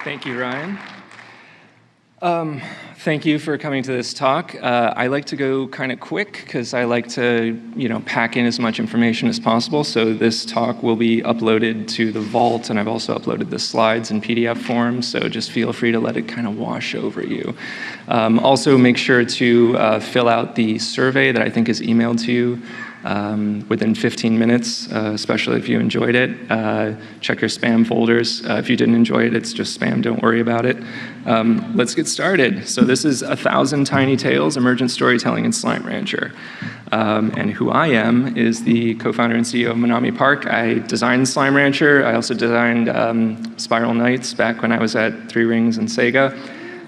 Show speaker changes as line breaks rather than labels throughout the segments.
Thank you, Ryan. Thank you for coming to this talk. I like to go kind of quick because I like to, pack in as much information as possible. So this talk will be uploaded to the Vault, and I've also uploaded the slides in PDF form. So just feel free to let it kind of wash over you. Also, make sure to fill out the survey that I think is emailed to you within 15 minutes, especially if you enjoyed it. Check your spam folders. If you didn't enjoy it, it's just spam, don't worry about it. Let's get started. So this is 1,000 Tiny Tales, Emergent Storytelling in Slime Rancher. And who I am is the co-founder and CEO of Monami Park. I designed Slime Rancher. I also designed Spiral Knights back when I was at 3 Rings and Sega.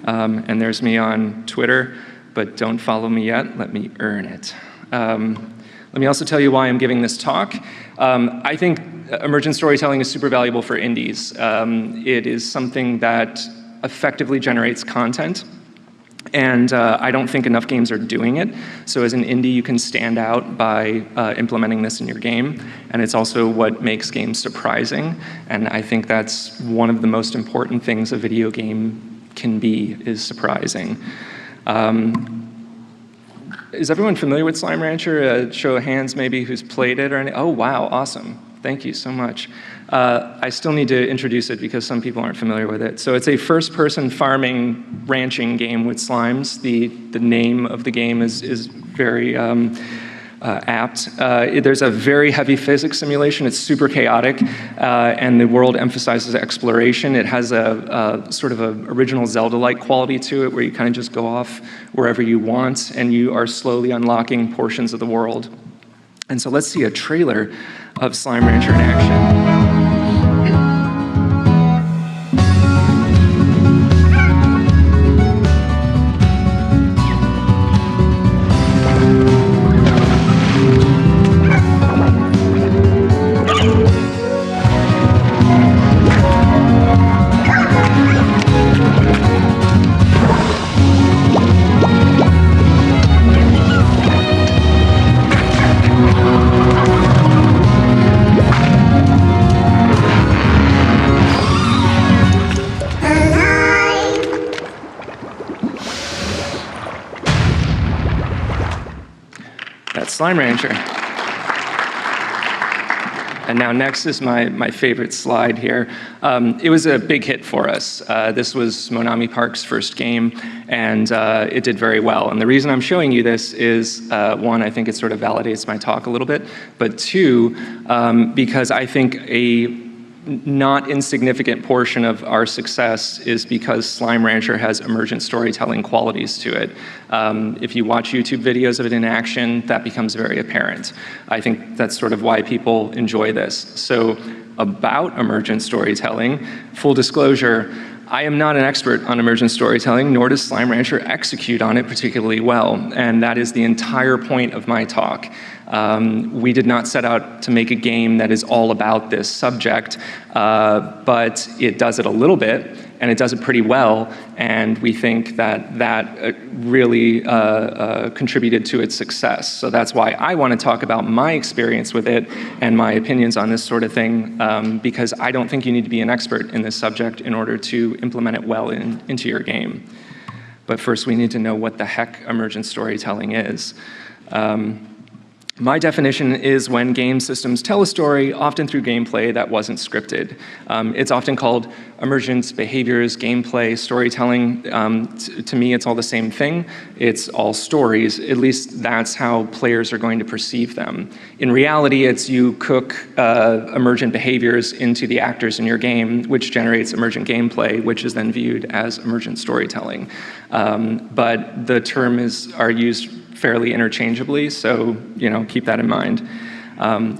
And there's me on Twitter, but don't follow me yet. Let me earn it. Let me also tell you why I'm giving this talk. I think emergent storytelling is super valuable for indies. It is something that effectively generates content, and I don't think enough games are doing it. So as an indie, you can stand out by implementing this in your game, and it's also what makes games surprising, and I think that's one of the most important things a video game can be, is surprising. Is everyone familiar with Slime Rancher? Show of hands maybe who's played it or any. Oh wow, awesome. Thank you so much. I still need to introduce it because some people aren't familiar with it. So it's a first-person farming, ranching game with slimes. The name of the game is very apt. There's a very heavy physics simulation. It's super chaotic, and the world emphasizes exploration. It has a sort of an original Zelda-like quality to it, where you kind of just go off wherever you want, and you are slowly unlocking portions of the world. And so let's see a trailer of Slime Rancher in action. Slime Rancher. And now next is my favorite slide here. It was a big hit for us. This was Monami Park's first game, and it did very well. And the reason I'm showing you this is, one, I think it sort of validates my talk a little bit, but two, because I think a not insignificant portion of our success is because Slime Rancher has emergent storytelling qualities to it. If you watch YouTube videos of it in action, that becomes very apparent. I think that's sort of why people enjoy this. So about emergent storytelling, full disclosure, I am not an expert on emergent storytelling, nor does Slime Rancher execute on it particularly well, and that is the entire point of my talk. We did not set out to make a game that is all about this subject, but it does it a little bit, and it does it pretty well, and we think that really contributed to its success. So that's why I want to talk about my experience with it and my opinions on this sort of thing, because I don't think you need to be an expert in this subject in order to implement it well into your game. But first, we need to know what the heck emergent storytelling is. My definition is when game systems tell a story, often through gameplay that wasn't scripted. It's often called emergence, behaviors, gameplay, storytelling. To me, it's all the same thing. It's all stories. At least that's how players are going to perceive them. In reality, it's you cook emergent behaviors into the actors in your game, which generates emergent gameplay, which is then viewed as emergent storytelling. But the terms are used fairly interchangeably, so keep that in mind.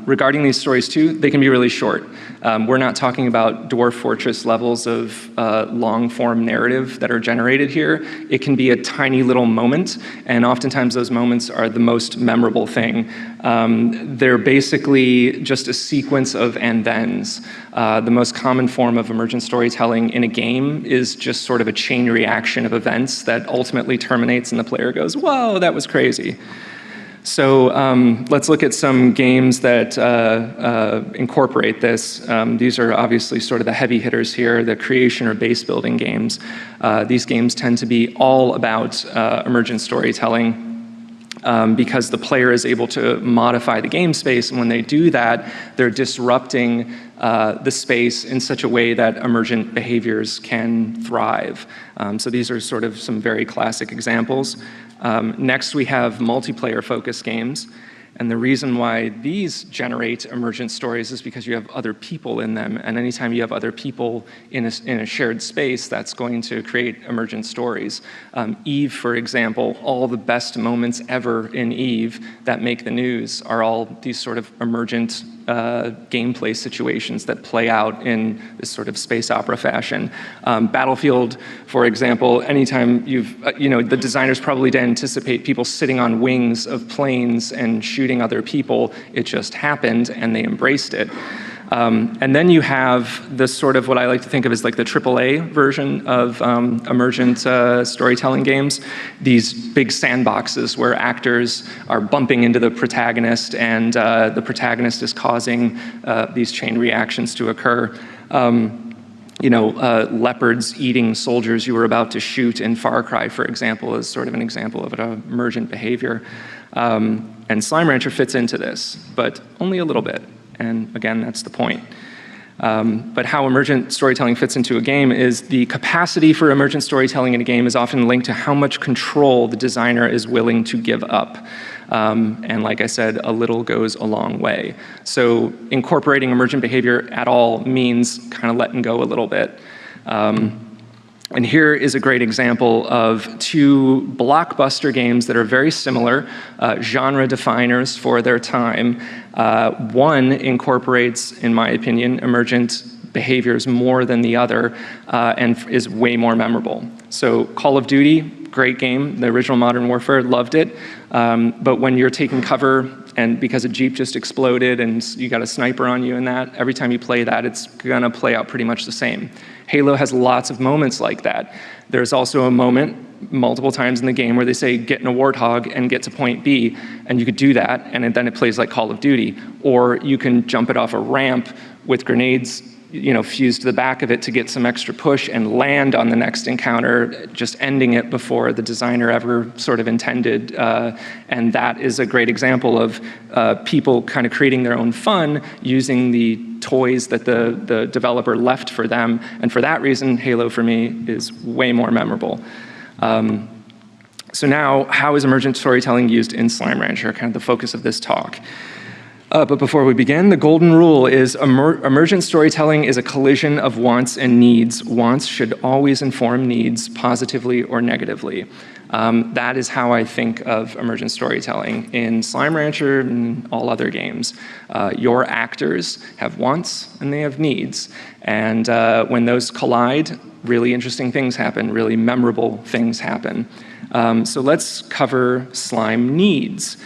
Regarding these stories too, they can be really short. We're not talking about Dwarf Fortress levels of long-form narrative that are generated here. It can be a tiny little moment, and oftentimes those moments are the most memorable thing. They're basically just a sequence of and-thens. The most common form of emergent storytelling in a game is just sort of a chain reaction of events that ultimately terminates and the player goes, whoa, that was crazy. So let's look at some games that incorporate this. These are obviously sort of the heavy hitters here, the creation or base building games. These games tend to be all about emergent storytelling. Because the player is able to modify the game space, and when they do that, they're disrupting the space in such a way that emergent behaviors can thrive. So these are sort of some very classic examples. Next, we have multiplayer-focused games. And the reason why these generate emergent stories is because you have other people in them. And anytime you have other people in a shared space, that's going to create emergent stories. Eve, for example, all the best moments ever in Eve that make the news are all these sort of emergent gameplay situations that play out in this sort of space opera fashion. Battlefield, for example, anytime the designers probably didn't anticipate people sitting on wings of planes and shooting other people. It just happened, and they embraced it. And then you have this sort of what I like to think of as like the AAA version of emergent storytelling games. These big sandboxes where actors are bumping into the protagonist, and the protagonist is causing these chain reactions to occur. Leopards eating soldiers you were about to shoot in Far Cry, for example, is sort of an example of an emergent behavior. And Slime Rancher fits into this, but only a little bit. And again, that's the point. But how emergent storytelling fits into a game is the capacity for emergent storytelling in a game is often linked to how much control the designer is willing to give up. And like I said, a little goes a long way. So incorporating emergent behavior at all means kind of letting go a little bit. And here is a great example of two blockbuster games that are very similar, genre definers for their time. One incorporates, in my opinion, emergent behaviors more than the other, and is way more memorable. So Call of Duty, great game. The original Modern Warfare, loved it. But when you're taking cover, and because a Jeep just exploded and you got a sniper on you in that, every time you play that, it's gonna play out pretty much the same. Halo has lots of moments like that. There's also a moment multiple times in the game where they say, get in a warthog and get to point B, and you could do that, and then it plays like Call of Duty. Or you can jump it off a ramp with grenades fused to the back of it to get some extra push and land on the next encounter, just ending it before the designer ever sort of intended. And that is a great example of people kind of creating their own fun using the toys that the developer left for them. And for that reason, Halo for me is way more memorable. So now, how is emergent storytelling used in Slime Rancher, kind of the focus of this talk? But before we begin, the golden rule is emergent storytelling is a collision of wants and needs. Wants should always inform needs, positively or negatively. That is how I think of emergent storytelling in Slime Rancher and all other games. Your actors have wants and they have needs. And when those collide, really interesting things happen, really memorable things happen. So let's cover slime needs.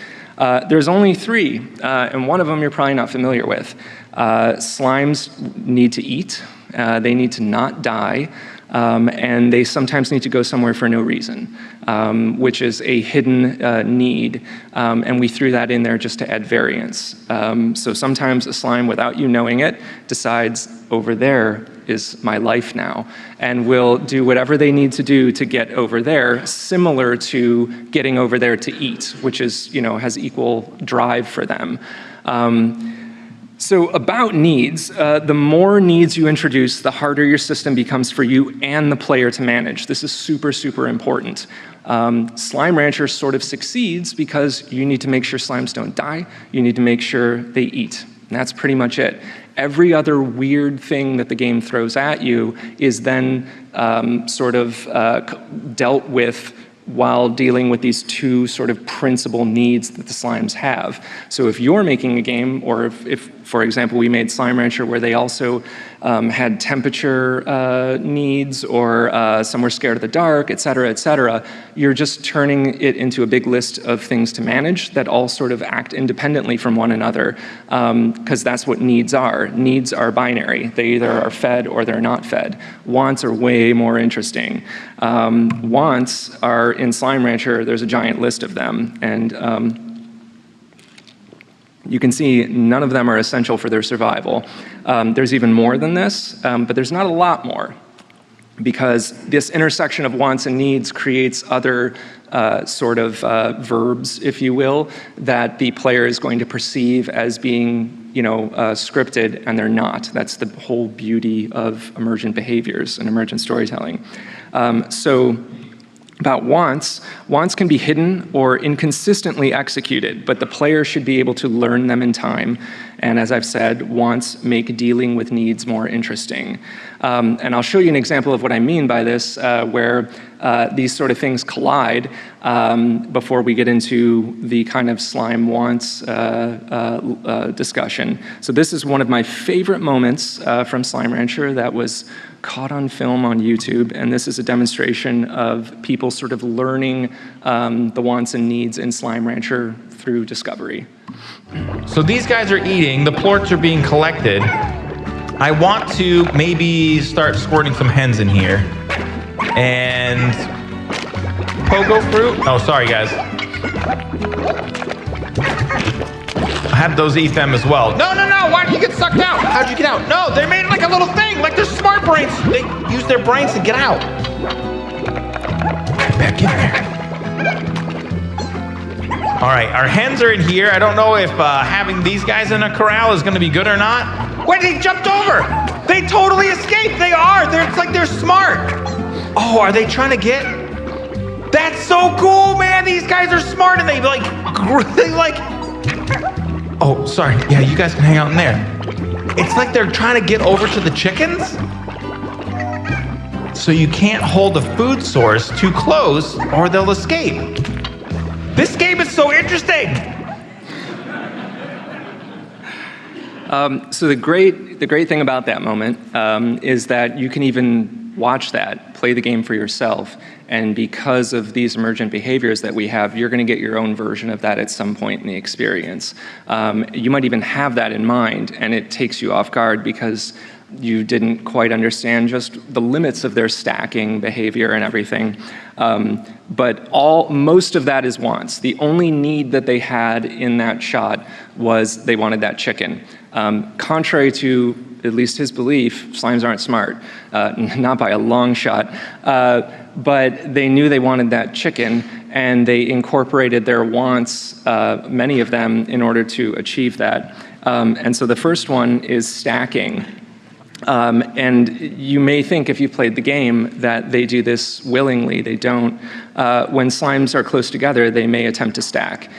There's only three, and one of them you're probably not familiar with. Slimes need to eat, they need to not die, and they sometimes need to go somewhere for no reason, which is a hidden need, and we threw that in there just to add variance. So sometimes a slime, without you knowing it, decides over there is my life now, and will do whatever they need to do to get over there, similar to getting over there to eat, which is, has equal drive for them. So about needs, the more needs you introduce, the harder your system becomes for you and the player to manage. This is super, super important. Slime Rancher sort of succeeds because you need to make sure slimes don't die, you need to make sure they eat. And that's pretty much it. Every other weird thing that the game throws at you is then sort of dealt with while dealing with these two sort of principal needs that the slimes have. So if you're making a game, or if for example, we made Slime Rancher where they also had temperature needs, or some were scared of the dark, et cetera, you're just turning it into a big list of things to manage that all sort of act independently from one another, because that's what needs are. Needs are binary. They either are fed or they're not fed. Wants are way more interesting. Wants are, in Slime Rancher, there's a giant list of them, and You can see none of them are essential for their survival. There's even more than this, but there's not a lot more, because this intersection of wants and needs creates other sort of verbs, if you will, that the player is going to perceive as being scripted, and they're not. That's the whole beauty of emergent behaviors and emergent storytelling. So about wants can be hidden or inconsistently executed, but the player should be able to learn them in time. And as I've said, wants make dealing with needs more interesting. And I'll show you an example of what I mean by this, where these sort of things collide before we get into the kind of slime wants discussion. So this is one of my favorite moments from Slime Rancher that was caught on film on YouTube, and this is a demonstration of people sort of learning the wants and needs in Slime Rancher through discovery.
So these guys are eating, the plorts are being collected. I want to maybe start squirting some hens in here. And pogo fruit? Oh, sorry guys. I had those eat them as well. No, no, no, why did you get sucked out? How'd you get out? No, they made like a little thing, like they're smart brains. They use their brains to get out. Get back in there. All right, our hens are in here. I don't know if having these guys in a corral is gonna be good or not. Wait, they jumped over. They totally escaped, they are. It's like they're smart. Oh, are they trying to get? That's so cool, man. These guys are smart and they like, oh, sorry. Yeah, you guys can hang out in there. It's like they're trying to get over to the chickens. So you can't hold a food source too close or they'll escape. This game is so interesting.
So the great thing about that moment is that you can even watch that, play the game for yourself, and because of these emergent behaviors that we have, you're going to get your own version of that at some point in the experience. You might even have that in mind, and it takes you off guard because you didn't quite understand just the limits of their stacking behavior and everything. But most of that is wants. The only need that they had in that shot was they wanted that chicken. Contrary to at least his belief, slimes aren't smart, not by a long shot, but they knew they wanted that chicken, and they incorporated their wants, many of them, in order to achieve that. And so the first one is stacking. And you may think, if you've played the game, that they do this willingly. They don't. When slimes are close together, they may attempt to stack.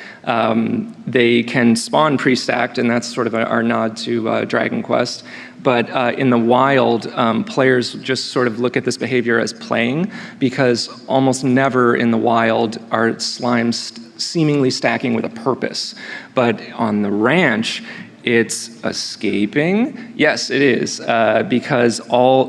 They can spawn pre-stacked, and that's sort of our nod to Dragon Quest. But in the wild, players just sort of look at this behavior as playing, because almost never in the wild are slimes seemingly stacking with a purpose. But on the ranch, it's escaping. Yes, it is, because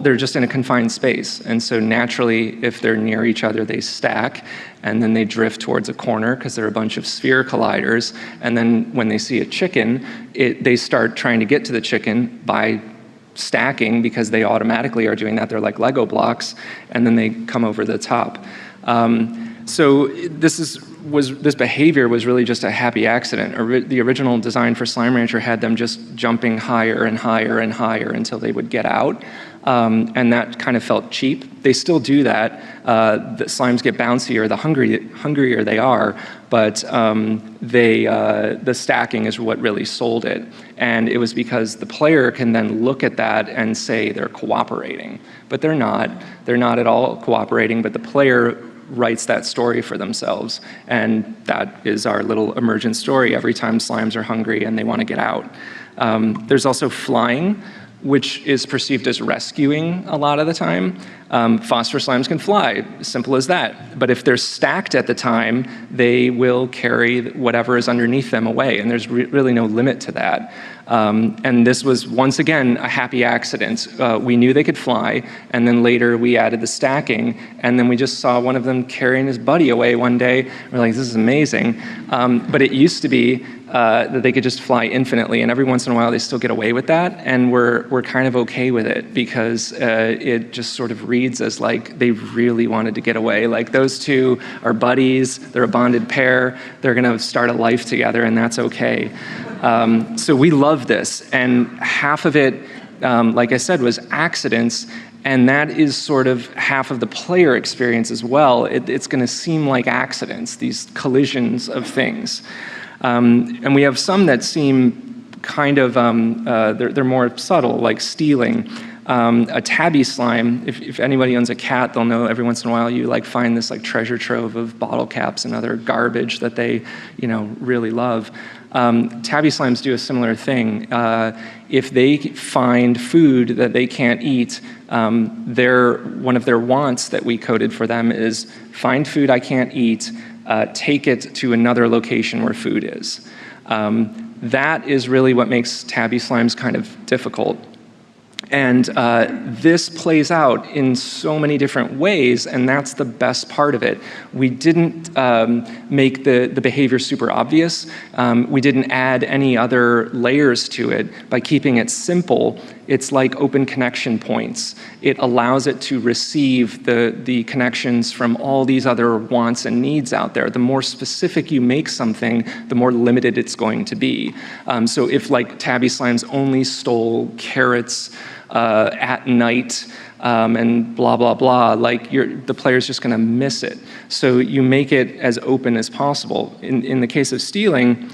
they're just in a confined space. And so naturally, if they're near each other, they stack, and then they drift towards a corner because they're a bunch of sphere colliders. And then when they see a chicken, they start trying to get to the chicken by stacking, because they automatically are doing that. They're like Lego blocks, and then they come over the top. So this behavior was really just a happy accident. The original design for Slime Rancher had them just jumping higher and higher and higher until they would get out, and that kind of felt cheap. They still do that. The slimes get bouncier the hungrier they are, but the stacking is what really sold it. And it was because the player can then look at that and say they're cooperating, but they're not. They're not at all cooperating, but the player writes that story for themselves. And that is our little emergent story every time slimes are hungry and they want to get out. There's also flying, which is perceived as rescuing a lot of the time. Phosphor slimes can fly, simple as that. But if they're stacked at the time, they will carry whatever is underneath them away, and there's really no limit to that. And this was, once again, a happy accident. We knew they could fly, and then later we added the stacking, and then we just saw one of them carrying his buddy away one day. We're like, this is amazing. But it used to be that they could just fly infinitely, and every once in a while they still get away with that, and we're kind of okay with it, because it just sort of reads as like they really wanted to get away. Like, those two are buddies, they're a bonded pair, they're gonna start a life together, and that's okay. So we love this, and half of it, like I said, was accidents, and that is sort of half of the player experience as well. It's going to seem like accidents, these collisions of things. And we have some that seem kind of, they're more subtle, like stealing. A tabby slime, if anybody owns a cat, they'll know every once in a while you like find this like treasure trove of bottle caps and other garbage that they, really love. Tabby slimes do a similar thing. If they find food that they can't eat, one of their wants that we coded for them is find food I can't eat, take it to another location where food is. That is really what makes tabby slimes kind of difficult. And this plays out in so many different ways, and that's the best part of it. We didn't make the behavior super obvious. We didn't add any other layers to it. By keeping it simple, it's like open connection points. It allows it to receive the connections from all these other wants and needs out there. The more specific you make something, the more limited it's going to be. So if like tabby slimes only stole carrots at night and blah, blah, blah, like the player's just gonna miss it. So you make it as open as possible. In the case of stealing,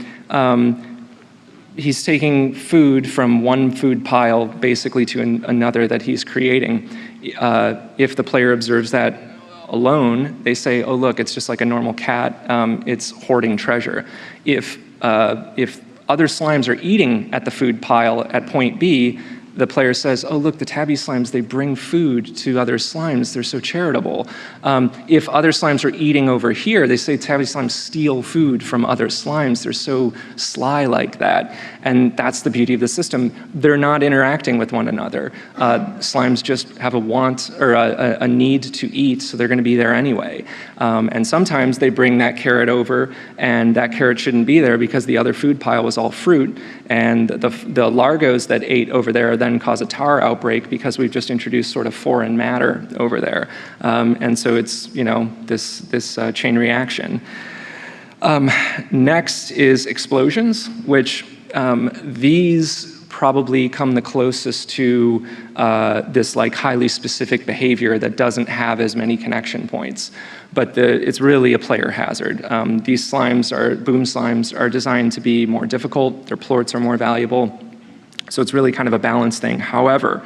he's taking food from one food pile basically to another that he's creating. If the player observes that alone, they say, oh look, it's just like a normal cat, it's hoarding treasure. If other slimes are eating at the food pile at point B, the player says, oh, look, the tabby slimes, they bring food to other slimes. They're so charitable. If other slimes are eating over here, they say tabby slimes steal food from other slimes. They're so sly like that. And that's the beauty of the system. They're not interacting with one another. Slimes just have a want or a need to eat, so they're going to be there anyway. And sometimes they bring that carrot over, and that carrot shouldn't be there because the other food pile was all fruit, and the largos that ate over there then cause a tar outbreak because we've just introduced sort of foreign matter over there. And so it's, this chain reaction. Next is explosions, which these probably come the closest to this like highly specific behavior that doesn't have as many connection points. But it's really a player hazard. These boom slimes are designed to be more difficult. Their plorts are more valuable. So it's really kind of a balance thing. However,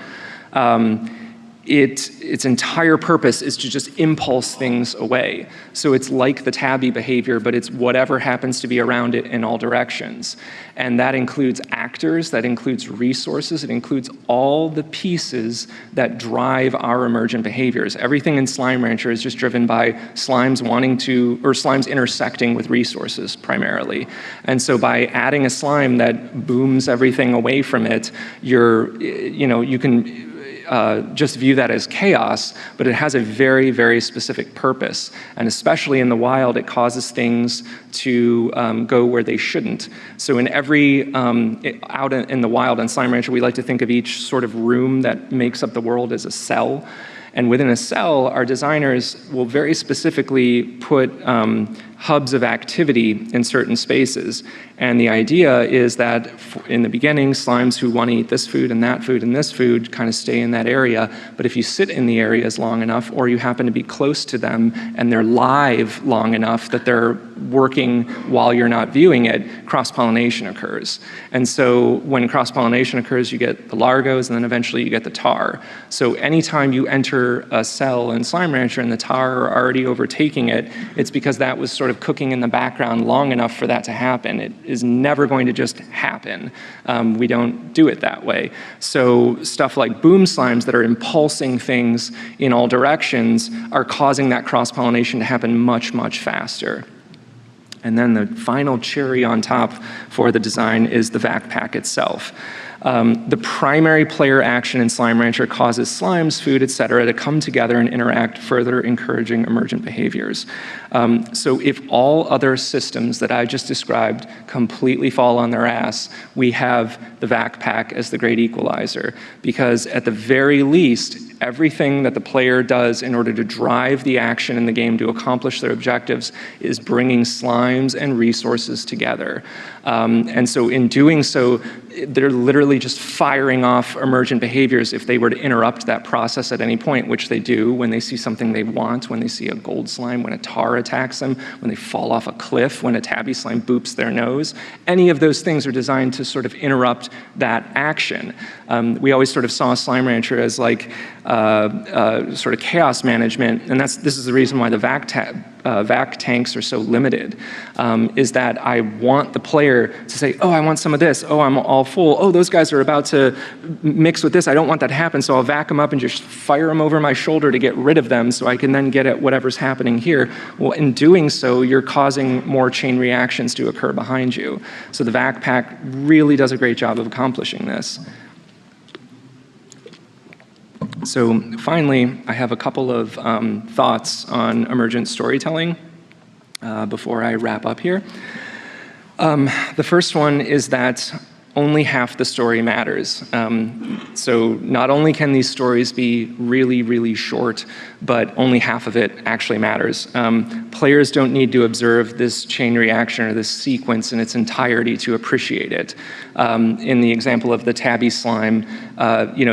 its entire purpose is to just impulse things away. So it's like the tabby behavior, but it's whatever happens to be around it in all directions. And that includes actors, that includes resources, it includes all the pieces that drive our emergent behaviors. Everything in Slime Rancher is just driven by slimes slimes intersecting with resources primarily. And so by adding a slime that booms everything away from it, you can just view that as chaos, but it has a very, very specific purpose. And especially in the wild, it causes things to go where they shouldn't. So in out in the wild on Slime Rancher, we like to think of each sort of room that makes up the world as a cell. And within a cell, our designers will very specifically put hubs of activity in certain spaces. And the idea is that in the beginning, slimes who want to eat this food and that food and this food kind of stay in that area. But if you sit in the areas long enough, or you happen to be close to them and they're live long enough that they're working while you're not viewing it, cross-pollination occurs. And so when cross-pollination occurs, you get the largos and then eventually you get the tar. So anytime you enter a cell in Slime Rancher and the tar are already overtaking it, it's because that was sort of cooking in the background long enough for that to happen. It is never going to just happen. We don't do it that way. So stuff like boom slimes that are impulsing things in all directions are causing that cross-pollination to happen much, much faster. And then the final cherry on top for the design is the vac pack itself. The primary player action in Slime Rancher causes slimes, food, etc. to come together and interact, further encouraging emergent behaviors. So if all other systems that I just described completely fall on their ass, we have the vac pack as the great equalizer, because at the very least, everything that the player does in order to drive the action in the game to accomplish their objectives is bringing slimes and resources together. And so in doing so, they're literally just firing off emergent behaviors if they were to interrupt that process at any point, which they do when they see something they want, when they see a gold slime, when a tar attacks them, when they fall off a cliff, when a tabby slime boops their nose. Any of those things are designed to sort of interrupt that action. We always sort of saw Slime Rancher as like sort of chaos management, and this is the reason why the vac tanks are so limited, is that I want the player to say, oh, I want some of this, oh, I'm all full, oh, those guys are about to mix with this, I don't want that to happen, so I'll vac them up and just fire them over my shoulder to get rid of them so I can then get at whatever's happening here. Well, in doing so, you're causing more chain reactions to occur behind you. So the vac pack really does a great job of accomplishing this. So finally, I have a couple of thoughts on emergent storytelling before I wrap up here. The first one is that only half the story matters. So not only can these stories be really, really short, but only half of it actually matters. Players don't need to observe this chain reaction or this sequence in its entirety to appreciate it. In the example of the tabby slime,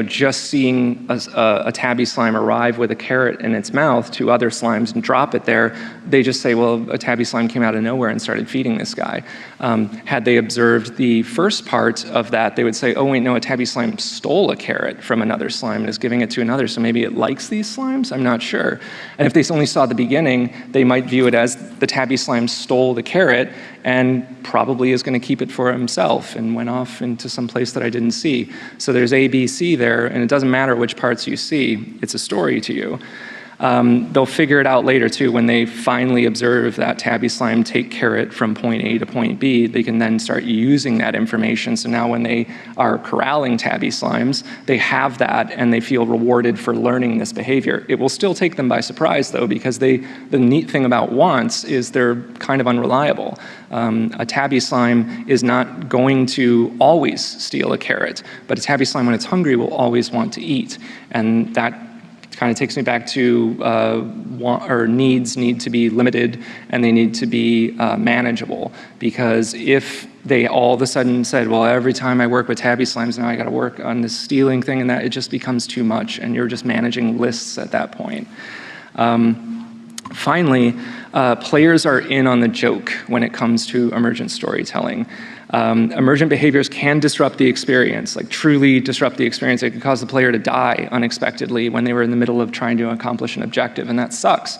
just seeing a tabby slime arrive with a carrot in its mouth to other slimes and drop it there, they just say, well, a tabby slime came out of nowhere and started feeding this guy. Had they observed the first part of that, they would say, oh wait, no, a tabby slime stole a carrot from another slime and is giving it to another, so maybe it likes these slimes? I'm not sure. And if they only saw the beginning, they might view it as the tabby slime stole the carrot and probably is going to keep it for himself and went off into some place that I didn't see. So there's A, B, C there, and it doesn't matter which parts you see, it's a story to you. They'll figure it out later too. When they finally observe that tabby slime take carrot from point A to point B, they can then start using that information. So now when they are corralling tabby slimes, they have that and they feel rewarded for learning this behavior. It will still take them by surprise though, because the neat thing about wants is they're kind of unreliable. A tabby slime is not going to always steal a carrot, but a tabby slime when it's hungry will always want to eat. And that kind of takes me back to needs need to be limited and they need to be manageable, because if they all of a sudden said, well, every time I work with tabby slimes now I got to work on this stealing thing, and that it just becomes too much and you're just managing lists at that point. Finally, players are in on the joke when it comes to emergent storytelling. Emergent behaviors can disrupt the experience, like truly disrupt the experience. It can cause the player to die unexpectedly when they were in the middle of trying to accomplish an objective, and that sucks.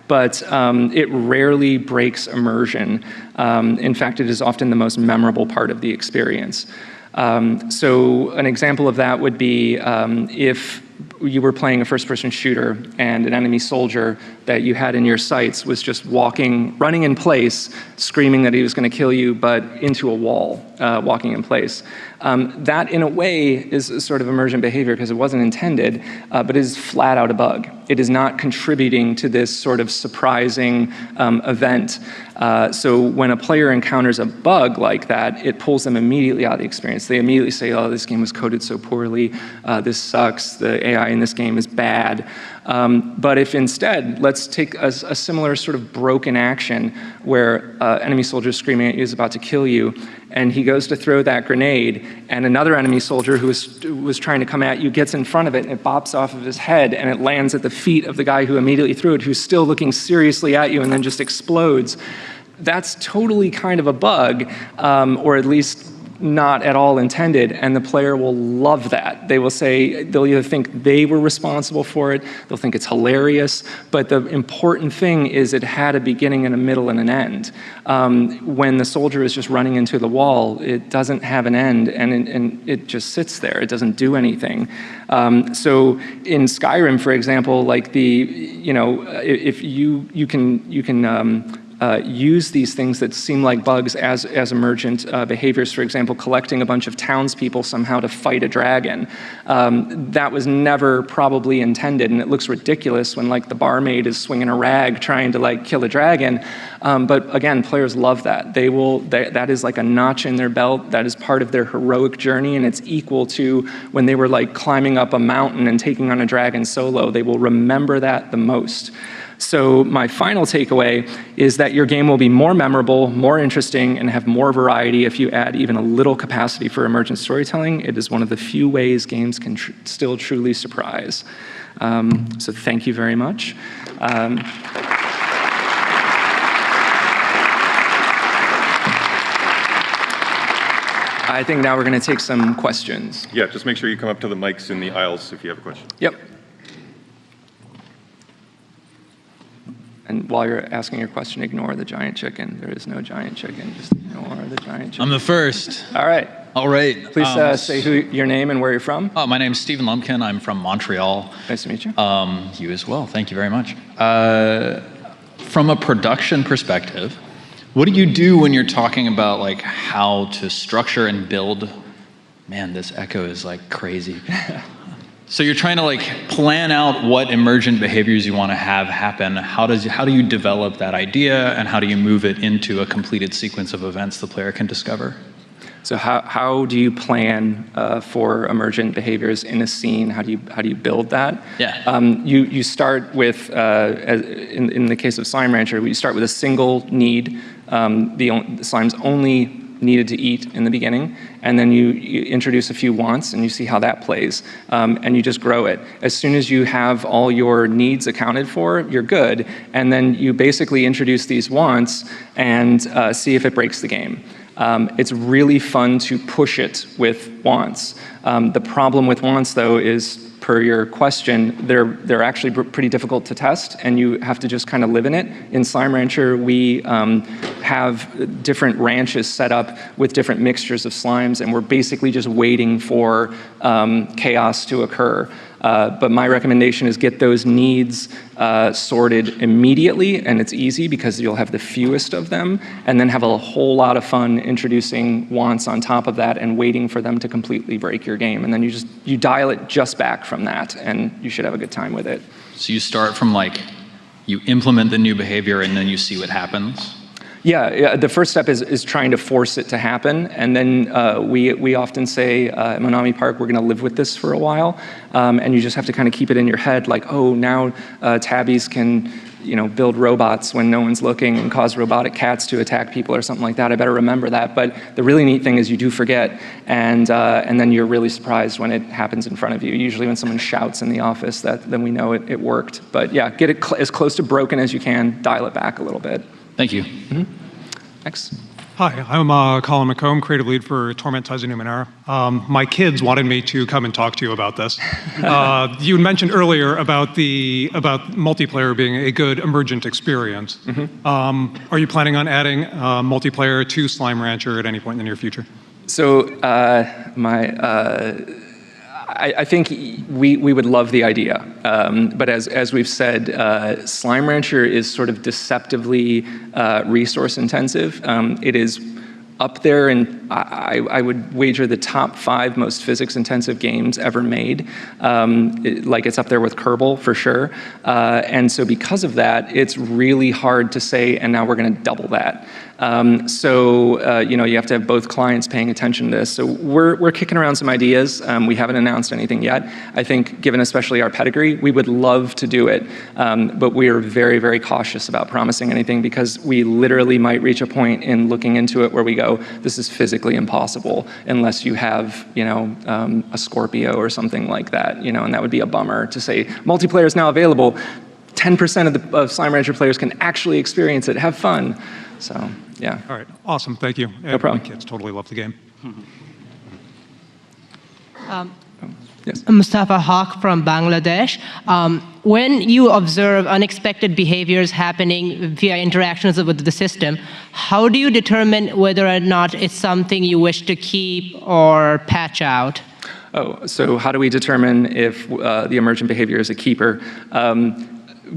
But it rarely breaks immersion. In fact, it is often the most memorable part of the experience. So an example of that would be if you were playing a first-person shooter and an enemy soldier that you had in your sights was just running in place, screaming that he was going to kill you, but into a wall, walking in place. That, in a way, is a sort of emergent behavior because it wasn't intended, but it is flat out a bug. It is not contributing to this sort of surprising event. So when a player encounters a bug like that, it pulls them immediately out of the experience. They immediately say, oh, this game was coded so poorly, this sucks, the AI in this game is bad. But if instead, let's take a similar sort of broken action where enemy soldier screaming at you is about to kill you, and he goes to throw that grenade, and another enemy soldier who was trying to come at you gets in front of it, and it bops off of his head, and it lands at the feet of the guy who immediately threw it, who's still looking seriously at you, and then just explodes. That's totally kind of a bug, or at least not at all intended, and the player will love that. They will say, they'll either think they were responsible for it, they'll think it's hilarious, but the important thing is it had a beginning and a middle and an end. When the soldier is just running into the wall, it doesn't have an end, and it just sits there. It doesn't do anything. So in Skyrim, for example, like if you can use these things that seem like bugs as emergent behaviors. For example, collecting a bunch of townspeople somehow to fight a dragon. That was never probably intended, and it looks ridiculous when like the barmaid is swinging a rag trying to like kill a dragon. But again, players love that. That is like a notch in their belt. That is part of their heroic journey, and it's equal to when they were like climbing up a mountain and taking on a dragon solo. They will remember that the most. So my final takeaway is that your game will be more memorable, more interesting, and have more variety if you add even a little capacity for emergent storytelling. It is one of the few ways games can still truly surprise. So thank you very much. I think now we're going to take some questions.
Yeah, just make sure you come up to the mics in the aisles if you have a question.
Yep. And while you're asking your question, ignore the giant chicken. There is no giant chicken. Just ignore the giant chicken.
I'm the first.
All right.
All right.
Please say your name and where you're from.
My name's Stephen Lumpkin. I'm from Montreal.
Nice to meet you.
You as well. Thank you very much. From a production perspective, what do you do when you're talking about like how to structure and build? Man, this echo is like crazy. So you're trying to like plan out what emergent behaviors you want to have happen. How do you develop that idea, and how do you move it into a completed sequence of events the player can discover?
So how do you plan for emergent behaviors in a scene? How do you build that?
Yeah.
You start with in the case of Slime Rancher, we start with a single need. The slime's only needed to eat in the beginning, and then you introduce a few wants and you see how that plays, and you just grow it. As soon as you have all your needs accounted for, you're good, and then you basically introduce these wants and see if it breaks the game. It's really fun to push it with wants. The problem with wants, though, is per your question, they're actually pretty difficult to test, and you have to just kind of live in it. In Slime Rancher, we have different ranches set up with different mixtures of slimes, and we're basically just waiting for chaos to occur. But my recommendation is get those needs sorted immediately, and it's easy because you'll have the fewest of them, and then have a whole lot of fun introducing wants on top of that and waiting for them to completely break your game. And then you dial it just back from that, and you should have a good time with it.
So you start from like, you implement the new behavior and then you see what happens?
Yeah, the first step is trying to force it to happen, and then we often say at Monami Park, we're going to live with this for a while, and you just have to kind of keep it in your head, like, oh, now tabbies can, build robots when no one's looking and cause robotic cats to attack people or something like that. I better remember that. But the really neat thing is you do forget, and then you're really surprised when it happens in front of you. Usually when someone shouts in the office, then we know it worked. But yeah, get it as close to broken as you can, dial it back a little bit.
Thank you.
Mm-hmm. Next.
Hi, I'm Colin McComb, creative lead for Torment Ties of Numenera. My kids wanted me to come and talk to you about this. You mentioned earlier about multiplayer being a good emergent experience. Mm-hmm. Are you planning on adding multiplayer to Slime Rancher at any point in the near future?
So I think we would love the idea, but as we've said, Slime Rancher is sort of deceptively resource intensive. It is up there, and I would wager the top 5 most physics intensive games ever made. It's up there with Kerbal for sure. And so because of that, it's really hard to say, and now we're going to double that. You have to have both clients paying attention to this. So we're kicking around some ideas. We haven't announced anything yet. I think, given especially our pedigree, we would love to do it. But we are very, very cautious about promising anything because we literally might reach a point in looking into it where we go, this is physically impossible unless you have, a Scorpio or something like that, and that would be a bummer to say, multiplayer is now available. 10% of Slime Rancher players can actually experience it, have fun. So, yeah.
All right, awesome, thank you.
No problem.
My kids totally love the game.
Yes.
Mustafa Haq from Bangladesh. When you observe unexpected behaviors happening via interactions with the system, how do you determine whether or not it's something you wish to keep or patch out?
Oh, so how do we determine if the emergent behavior is a keeper?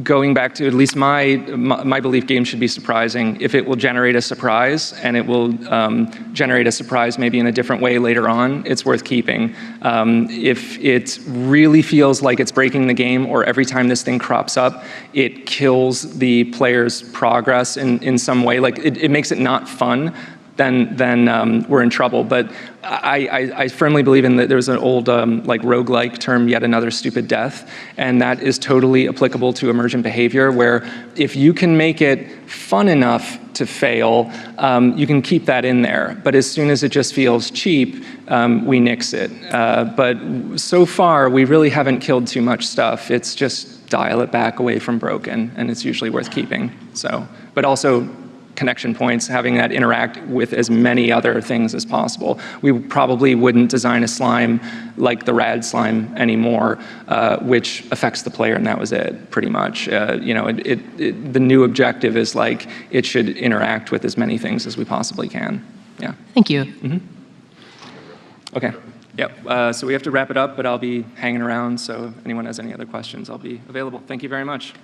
going back to at least my belief, games should be surprising. If it will generate a surprise, and it will generate a surprise maybe in a different way later on, it's worth keeping. If it really feels like it's breaking the game, or every time this thing crops up, it kills the player's progress in some way, like it makes it not fun, then we're in trouble. But I firmly believe in that. There's an old like roguelike term, yet another stupid death, and that is totally applicable to emergent behavior, where if you can make it fun enough to fail, you can keep that in there. But as soon as it just feels cheap, we nix it. But so far, we really haven't killed too much stuff. It's just dial it back away from broken, and it's usually worth keeping. So, but also, connection points, having that interact with as many other things as possible. We probably wouldn't design a slime like the rad slime anymore, which affects the player, and that was it, pretty much. You know, the new objective is like it should interact with as many things as we possibly can. Yeah.
Thank you.
Okay. Yep. So we have to wrap it up, but I'll be hanging around. So if anyone has any other questions, I'll be available. Thank you very much.